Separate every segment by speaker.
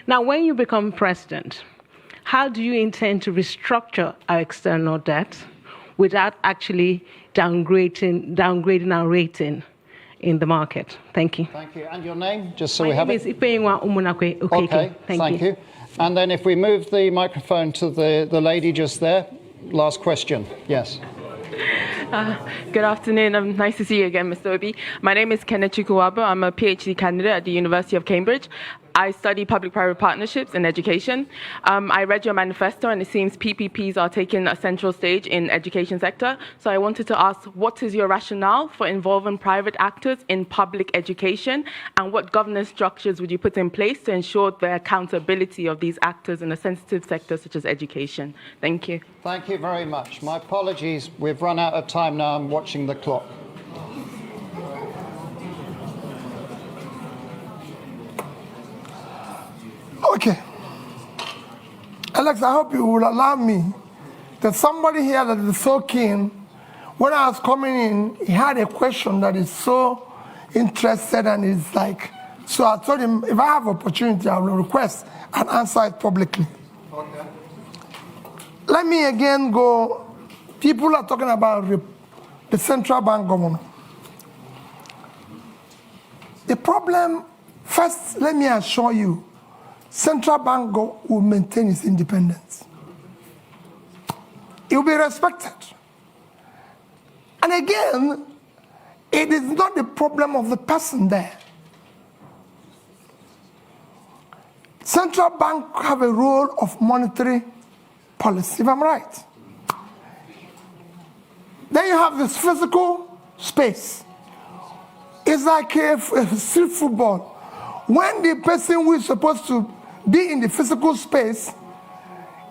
Speaker 1: Now, when you become president, how do you intend to restructure our external debt without actually downgrading our rating in the market? Thank you.
Speaker 2: Thank you. And your name, just so we have it?
Speaker 1: My name is Ipeingwa Umunakwe.
Speaker 2: Okay, thank you. And then if we move the microphone to the lady just there, last question. Yes.
Speaker 3: Good afternoon. Nice to see you again, Mr. Obi. My name is Kenneth Chukwuwabo. I'm a PhD candidate at the University of Cambridge. I study public-private partnerships in education. I read your manifesto, and it seems PPPs are taking a central stage in education sector. So I wanted to ask, what is your rationale for involving private actors in public education, and what governance structures would you put in place to ensure the accountability of these actors in a sensitive sector such as education? Thank you.
Speaker 2: Thank you very much. My apologies. We've run out of time now. I'm watching the clock.
Speaker 4: Okay. Alex, I hope you will allow me. There's somebody here that is so keen. When I was coming in, he had a question that is so interested and is like, so I told him, if I have opportunity, I will request and answer it publicly. Okay. Let me again go. People are talking about the central bank governor. The problem, first, let me assure you, central bank will maintain its independence. It will be respected. And again, it is not the problem of the person there. Central bank have a role of monetary policy, if I'm right. Then you have this physical space. It's like a street football. When the person who is supposed to be in the physical space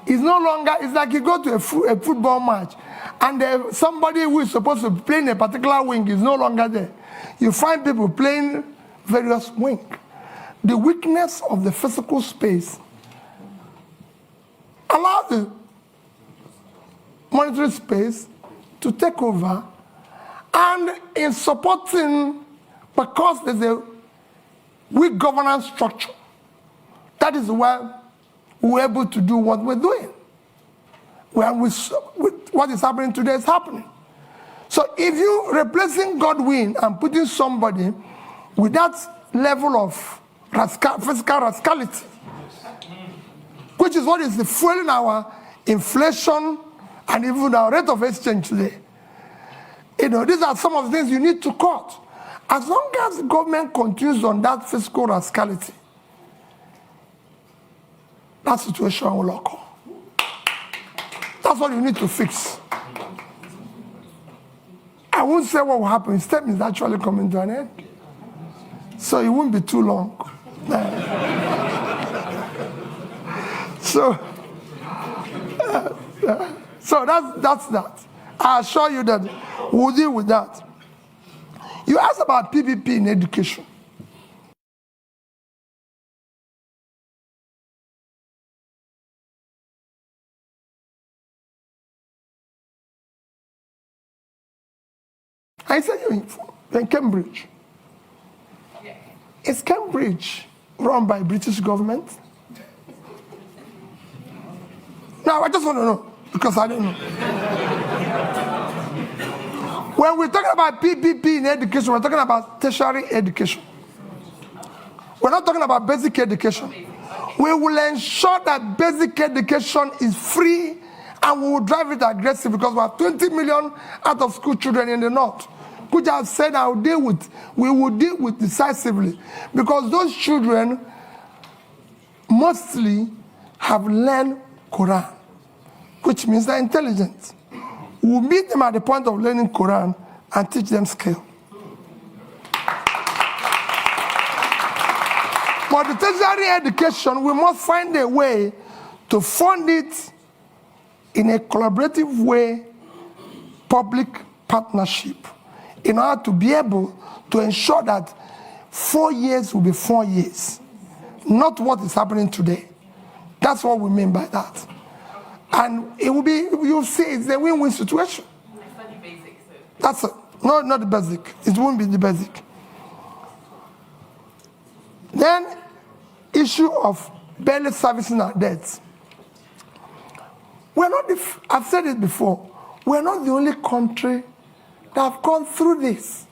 Speaker 4: is no longer, it's like you go to a football match and somebody who is supposed to play in a particular wing is no longer there. You find people playing various wings. The weakness of the physical space allows the monetary space to take over, and in supporting, because there's a weak governance structure, that is where we're able to do what we're doing. What is happening today is happening. So if you're replacing Godwin and putting somebody with that level of physical rascality, which is what is fueling our inflation and even our rate of exchange today, these are some of the things you need to cut. As long as the government continues on that fiscal rascality, that situation will occur. That's what you need to fix. I won't say what will happen. His term is actually coming to an end. So it won't be too long. So that's that. I assure you that we'll deal with that. You asked about PPP in education. I said you're in Cambridge. Yeah. Is Cambridge run by British government? No, I just want to know, because I don't know. When we're talking about PPP in education, we're talking about tertiary education. We're not talking about basic education. We will ensure that basic education is free, and we will drive it aggressive, because we have 20 million out-of-school children in the north, which I've said we will deal with decisively, because those children mostly have learned Quran, which means they're intelligent. We'll meet them at the point of learning Quran and teach them skill. For the tertiary education, we must find a way to fund it in a collaborative way, public partnership, in order to be able to ensure that 4 years will be 4 years, not what is happening today. That's what we mean by that. And it will be, you'll see, it's a win-win situation.
Speaker 3: I study basic, so.
Speaker 4: That's it. No, not the basic. It won't be the basic. Then, issue of barely servicing our debts. We're not, I've said it before, we're not the only country that have gone through this.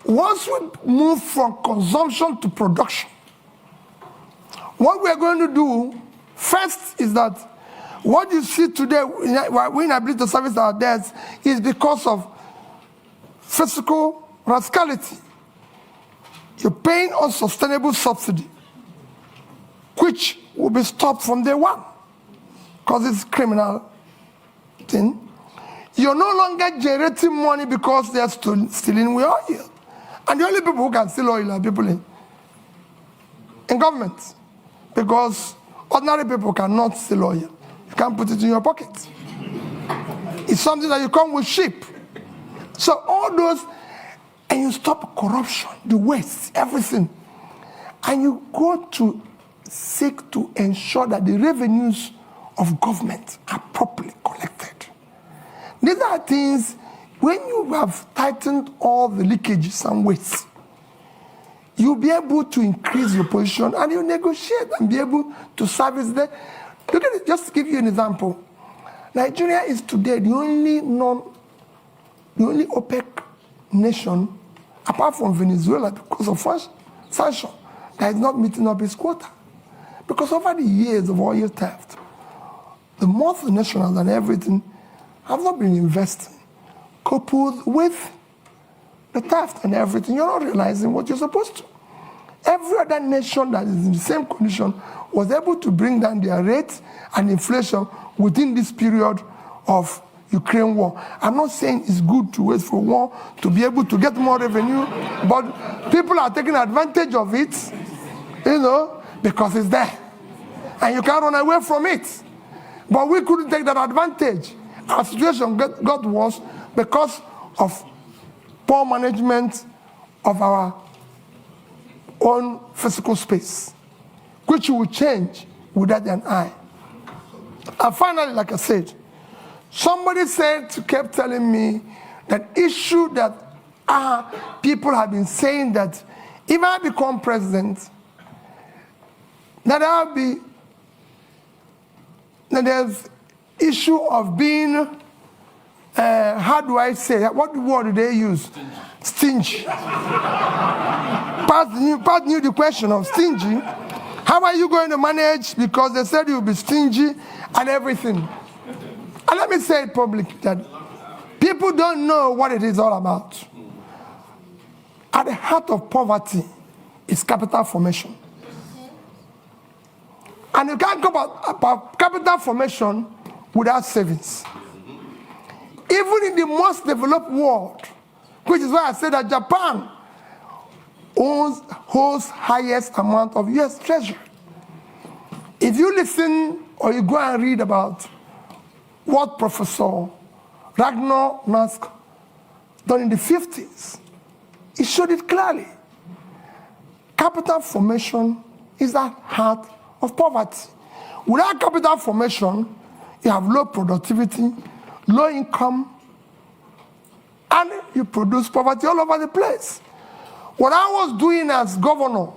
Speaker 4: Once we move from consumption to production, what we're going to do first is that what you see today, we're inability to service our debts, is because of fiscal rascality. You're paying unsustainable subsidy, which will be stopped from day one, because it's a criminal thing. You're no longer generating money because they're stealing with oil. And the only people who can steal oil are people in government, because ordinary people cannot steal oil. You can't put it in your pocket. It's something that you come with sheep. So all those, and you stop corruption, the waste, everything. And you go to seek to ensure that the revenues of government are properly collected. These are things, when you have tightened all the leakages and wastes, you'll be able to increase your position and you negotiate and be able to service them. Look at it, just to give you an example. Nigeria is today the only OPEC nation, apart from Venezuela, because of sanction, that is not meeting up its quota. Because over the years of oil theft, the multinationals and everything have not been investing, coupled with the theft and everything. You're not realizing what you're supposed to. Every other nation that is in the same condition was able to bring down their rates and inflation within this period of Ukraine war. I'm not saying it's good to wait for war to be able to get more revenue, but people are taking advantage of it, because it's there. And you can't run away from it. But we couldn't take that advantage. Our situation got worse because of poor management of our own physical space, which will change without an eye. And finally, like I said, somebody kept telling me that issue that people have been saying that if I become president, that there's issue of being, how do I say that? What word do they use? Stingy. Pat knew the question of stingy. How are you going to manage? Because they said you'll be stingy and everything. And let me say it publicly that people don't know what it is all about. At the heart of poverty is capital formation. And you can't go about capital formation without savings. Even in the most developed world, which is why I said that Japan holds highest amount of US treasury. If you listen or you go and read about what Professor Ragnar Nask done in the 50s, he showed it clearly. Capital formation is at heart of poverty. Without capital formation, you have low productivity, low income, and you produce poverty all over the place. What I was doing as governor,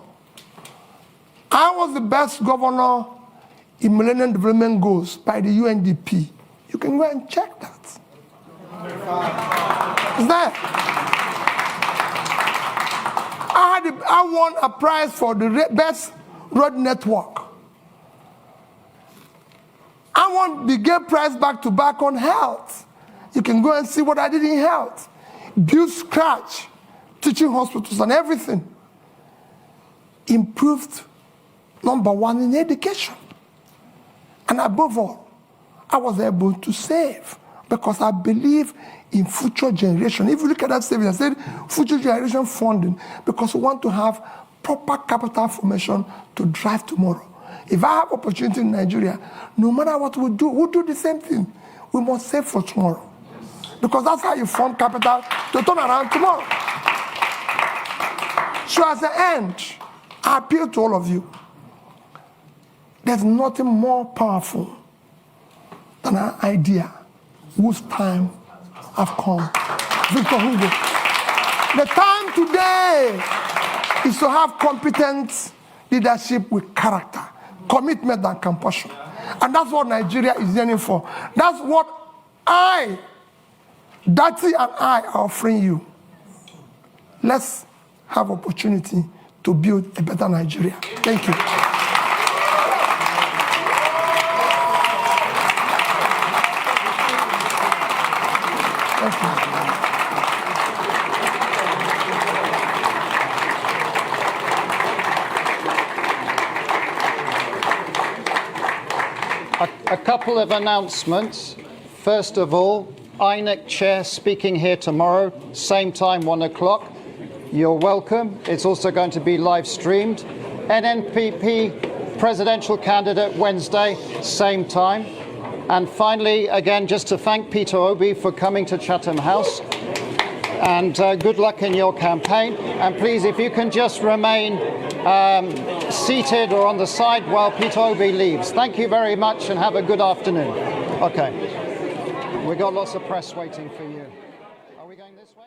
Speaker 4: I was the best governor in Millennium Development Goals by the UNDP. You can go and check that. It's there. I won a prize for the best road network. I won the Gay Prize back to back on health. You can go and see what I did in health. Build scratch, teaching hospitals and everything. Improved #1 in education. And above all, I was able to save because I believe in future generation. If you look at that savings, I said future generation funding because we want to have proper capital formation to drive tomorrow. If I have opportunity in Nigeria, no matter what we do, we'll do the same thing. We must save for tomorrow. Because that's how you form capital to turn around tomorrow. So as the end, I appeal to all of you. There's nothing more powerful than an idea whose time have come. Victor Hugo. The time today is to have competent leadership with character, commitment and compassion. And that's what Nigeria is yearning for. That's what Dati and I are offering you. Let's have opportunity to build a better Nigeria. Thank you. Thank you.
Speaker 2: A couple of announcements. First of all, INEC Chair speaking here tomorrow, same time, 1 o'clock. You're welcome. It's also going to be live streamed. NNPP presidential candidate Wednesday, same time. And finally, again, just to thank Peter Obi for coming to Chatham House. And good luck in your campaign. And please, if you can just remain seated or on the side while Peter Obi leaves. Thank you very much and have a good afternoon. Okay. We've got lots of press waiting for you. Are we going this way?